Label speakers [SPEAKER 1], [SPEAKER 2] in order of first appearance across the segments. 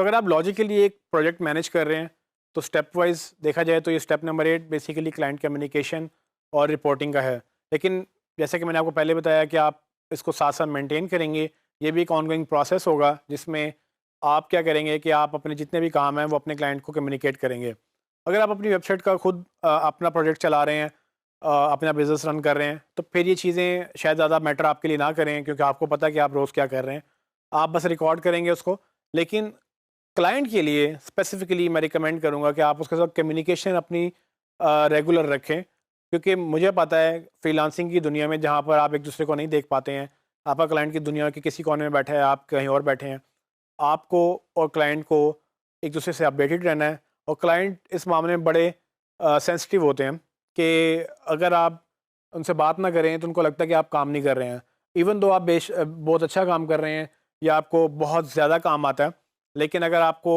[SPEAKER 1] तो अगर आप लॉजिकली एक प्रोजेक्ट मैनेज कर रहे हैं तो स्टेप वाइज देखा जाए तो ये step number 8 basically client communication और रिपोर्टिंग का है। लेकिन जैसे कि मैंने आपको पहले बताया कि आप इसको साथ साथ मेंटेन करेंगे, ये भी एक ऑनगोइंग प्रोसेस होगा जिसमें आप क्या करेंगे कि आप अपने जितने भी काम हैं वो अपने क्लाइंट को कम्युनिकेट करेंगे। अगर आप अपनी वेबसाइट का खुद अपना प्रोजेक्ट चला रहे हैं, अपना बिजनेस रन कर रहे हैं, तो फिर ये चीज़ें शायद ज़्यादा मैटर आपके लिए ना करें, क्योंकि आपको पता है कि आप रोज़ क्या कर रहे हैं, आप बस रिकॉर्ड करेंगे उसको। लेकिन क्लाइंट के लिए स्पेसिफिकली मैं रिकमेंड करूँगा कि आप उसके साथ कम्युनिकेशन अपनी रेगुलर रखें, क्योंकि मुझे पता है फ्रीलांसिंग की दुनिया में जहाँ पर आप एक दूसरे को नहीं देख पाते हैं, आपका क्लाइंट की दुनिया के किसी कोने में बैठा है, आप कहीं और बैठे हैं, आपको और क्लाइंट को एक दूसरे से अपडेटेड रहना है। और क्लाइंट इस मामले में बड़े सेंसिटिव होते हैं कि अगर आप उनसे बात ना करें तो उनको लगता है कि आप काम नहीं कर रहे हैं। इवन दो आप बहुत अच्छा काम कर रहे हैं या आपको बहुत ज़्यादा काम आता है, लेकिन अगर आपको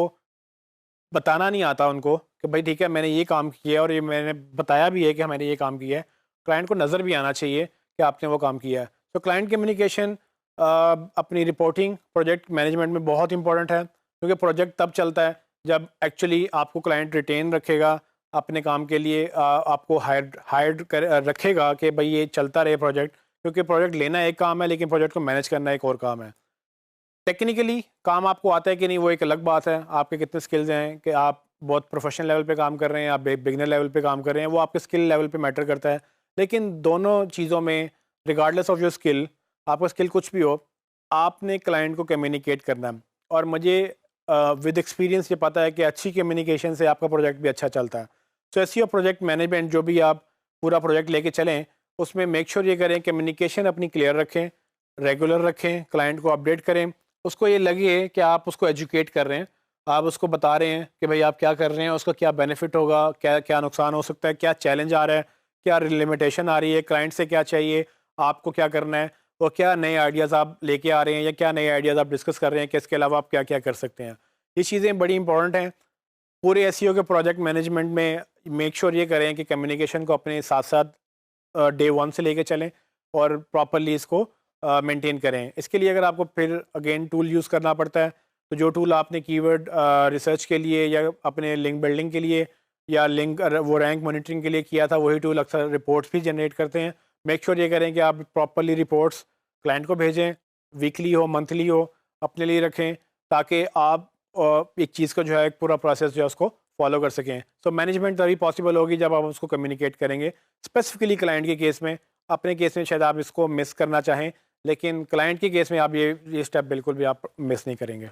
[SPEAKER 1] बताना नहीं आता उनको कि भाई ठीक है मैंने ये काम किया है और ये मैंने बताया भी है कि मैंने ये काम किया है, क्लाइंट को नज़र भी आना चाहिए कि आपने वो काम किया है। तो क्लाइंट कम्युनिकेशन अपनी रिपोर्टिंग प्रोजेक्ट मैनेजमेंट में बहुत इंपॉर्टेंट है, क्योंकि प्रोजेक्ट तब चलता है जब एक्चुअली आपको क्लाइंट रिटेन रखेगा अपने काम के लिए, आपको हायर्ड कर रखेगा कि भाई ये चलता रहे प्रोजेक्ट, क्योंकि प्रोजेक्ट लेना एक काम है लेकिन प्रोजेक्ट को मैनेज करना एक और काम है। टेक्निकली काम आपको आता है कि नहीं वो एक अलग बात है, आपके कितने स्किल्स हैं, कि आप बहुत प्रोफेशनल लेवल पे काम कर रहे हैं, आप बिगिनर लेवल पे काम कर रहे हैं, वो आपके स्किल लेवल पे मैटर करता है। लेकिन दोनों चीज़ों में रिगार्डलेस ऑफ योर स्किल, आपका स्किल कुछ भी हो, आपने क्लाइंट को कम्युनिकेट करना है। और मुझे विद एक्सपीरियंस ये पता है कि अच्छी कम्युनिकेशन से आपका प्रोजेक्ट भी अच्छा चलता है। सो ऐसी और प्रोजेक्ट मैनेजमेंट जो भी आप पूरा प्रोजेक्ट लेके चलें, उसमें मेक श्योर ये करें कम्युनिकेशन अपनी क्लियर रखें, रेगुलर रखें, क्लाइंट को अपडेट करें, उसको ये लगे कि आप उसको एजुकेट कर रहे हैं, आप उसको बता रहे हैं कि भाई आप क्या कर रहे हैं, उसका क्या बेनिफिट होगा, क्या क्या नुकसान हो सकता है, क्या चैलेंज आ रहा है, क्या लिमिटेशन आ रही है, क्लाइंट से क्या चाहिए, आपको क्या करना है, और क्या नए आइडियाज़ आप लेके आ रहे हैं या क्या नए आइडियाज़ आप डिस्कस कर रहे हैं कि इसके अलावा आप क्या क्या कर सकते हैं। ये चीज़ें बड़ी इंपॉर्टेंट हैं पूरे एसईओ के प्रोजेक्ट मैनेजमेंट में। मेक श्योर ये करें कि कम्युनिकेशन को अपने साथ साथ डे वन से लेके चलें और प्रॉपरली इसको मेंटेन करें। इसके लिए अगर आपको फिर अगेन टूल यूज़ करना पड़ता है, तो जो टूल आपने कीवर्ड रिसर्च के लिए या अपने लिंक बिल्डिंग के लिए या लिंक वो रैंक मॉनिटरिंग के लिए किया था, वही टूल अक्सर रिपोर्ट्स भी जनरेट करते हैं। मेक श्योर ये करें कि आप प्रॉपरली रिपोर्ट्स क्लाइंट को भेजें, वीकली हो मंथली हो, अपने लिए रखें, ताकि आप एक चीज़ का जो है एक पूरा प्रोसेस जो है उसको फॉलो कर सकें। सो मैनेजमेंट तभी पॉसिबल होगी जब आप उसको कम्युनिकेट करेंगे, स्पेसिफिकली क्लाइंट के केस में। अपने केस में शायद आप इसको मिस करना चाहें, लेकिन क्लाइंट के केस में आप ये स्टेप बिल्कुल भी आप मिस नहीं करेंगे।